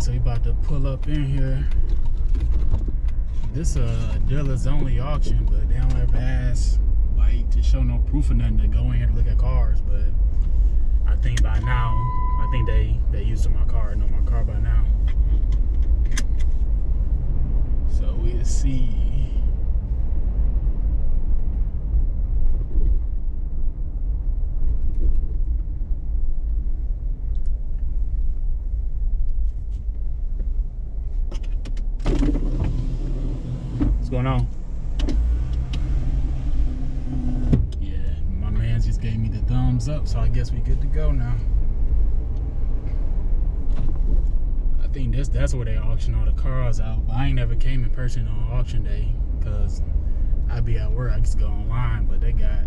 so we about to pull up in here. This dealers only auction, but they don't ever ask like to show no proof or nothing to go in here to look at cars. But I think by now, I think they used to my car, know my car by now. So we'll see. What's going on? Yeah, my man just gave me the thumbs up, so I guess we good to go now. I think that's where they auction all the cars out, but I ain't never came in person on auction day because I be at work. I just go online, but they got,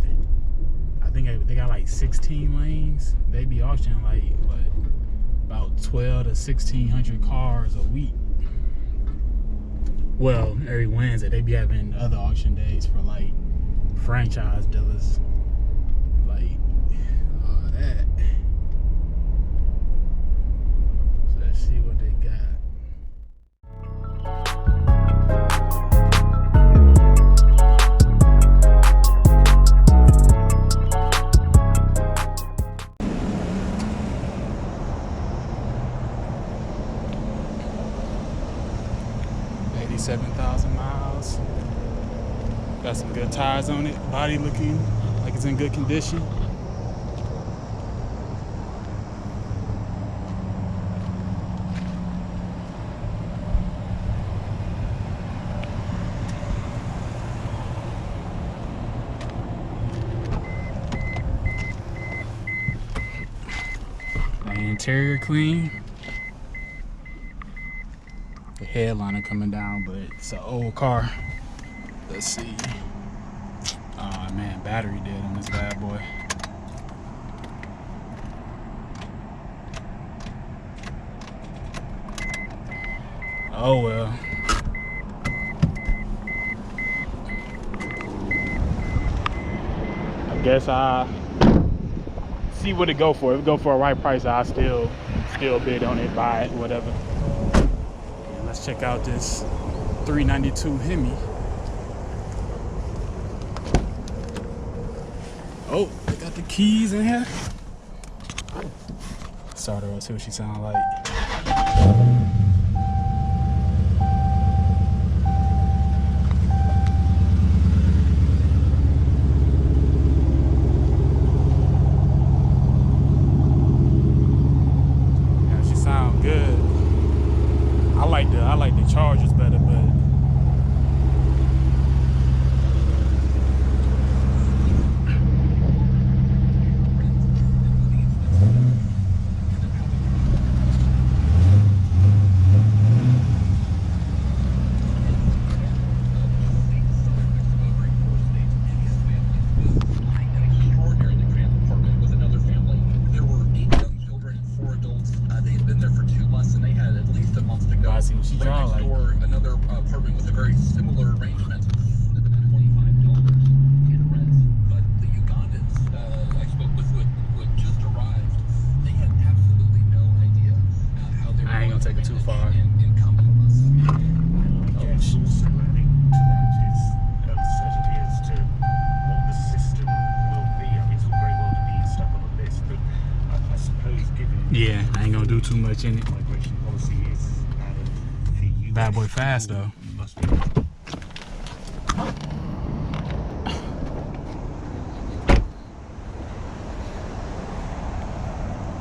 I think they got like 16 lanes. They be auctioning like what, about 12 to 1,600 cars a week. Well, every Wednesday they be having other auction days for like franchise dealers, like all that. So let's see what they got. $87,000 miles. Got some good tires on it. Body looking like it's in good condition. The interior clean. The headliner coming down, but it's an old car. Let's see. Oh man, battery dead on this bad boy. Oh well. I guess I see what it go for. If it go for a right price, I still bid on it, buy it, whatever. Let's check out this 392 Hemi. Oh, they got the keys in here. Start her up, see what she sound like. Yeah, she sound good. I like the Chargers better, but another apartment with a very similar arrangement. About $25 in rent. But the Ugandans I spoke with who had just arrived, they had absolutely no idea how they were. I ain't gonna take it too far. In coming with us. Yes, also adding to that is uncertainty as to what the system will be. I mean, it's all very well to be stuck on a list, but I suppose given yeah, I ain't gonna do too much in it. migration policy is Bad boy fast though. Must be.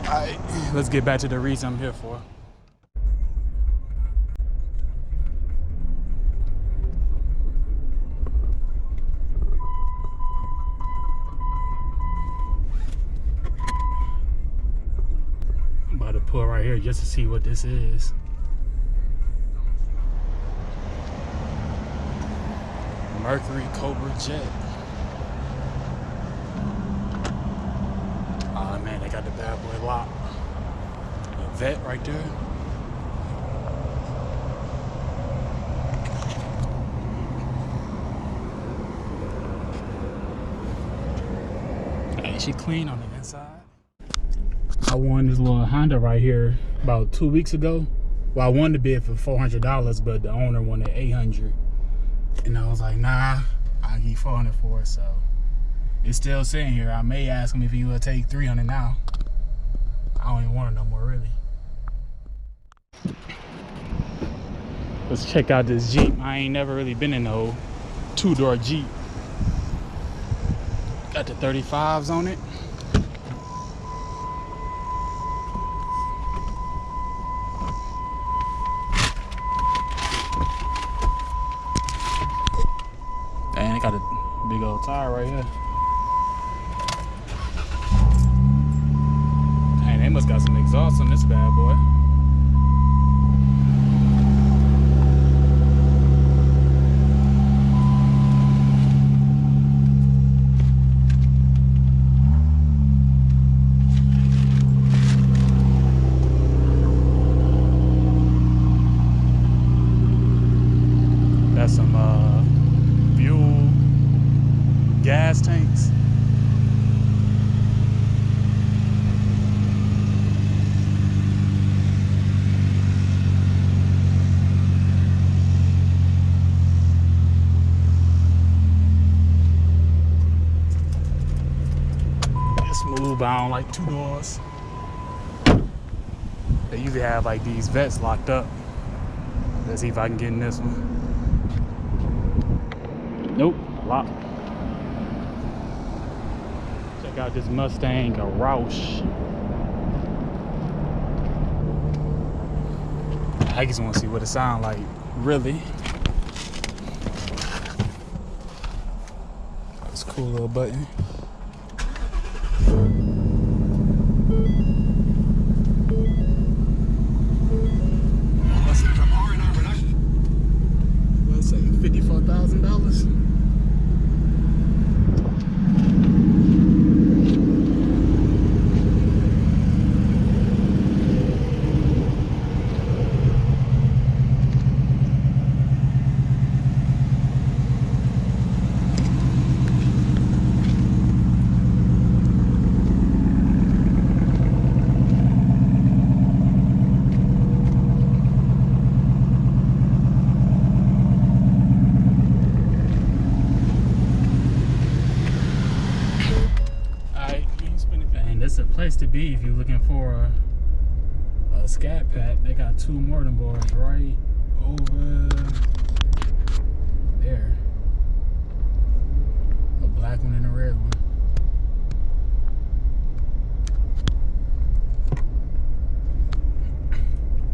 Alright, let's get back to the reason I'm here for. I'm about to pull right here just to see what this is. Mercury Cougar jet. Oh man, they got the bad boy lock. A vet right there. Hey, she clean on the inside. I won this little Honda right here about 2 weeks ago. Well, I wanted to bid for $400, but the owner wanted $800, and I was like, nah, I'll give $400 for it. So it's still sitting here. I may ask him if he will take $300 now. I don't even want it no more, really. Let's check out this Jeep. I ain't never really been in no two-door Jeep. Got the 35s on it. And it got a big old tire right here. Dang, they must got some exhaust on this bad boy. That's some fuel gas tanks. It's smooth, but I don't like two doors. They usually have like these vents locked up. Let's see if I can get in this one. Nope, locked. Check out this Mustang, a Roush. I just want to see what it sounds like, really. That's a cool little button. Let's say $54,000. It's a place to be if you're looking for a Scat pack. They got two more of them boys right over there. A black one and a red one.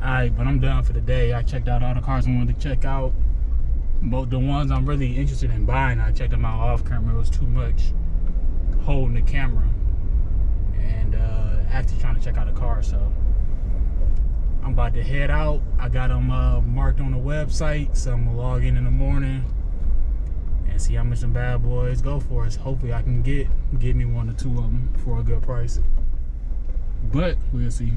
Alright, but I'm done for the day. I checked out all the cars I wanted to check out. Both the ones I'm really interested in buying, I checked them out off camera. It was too much holding the camera and actually trying to check out a car. So I'm about to head out. I got them marked on the website, so I'm gonna log in the morning and see how much some bad boys go for us. Hopefully I can get me one or two of them for a good price, but we'll see.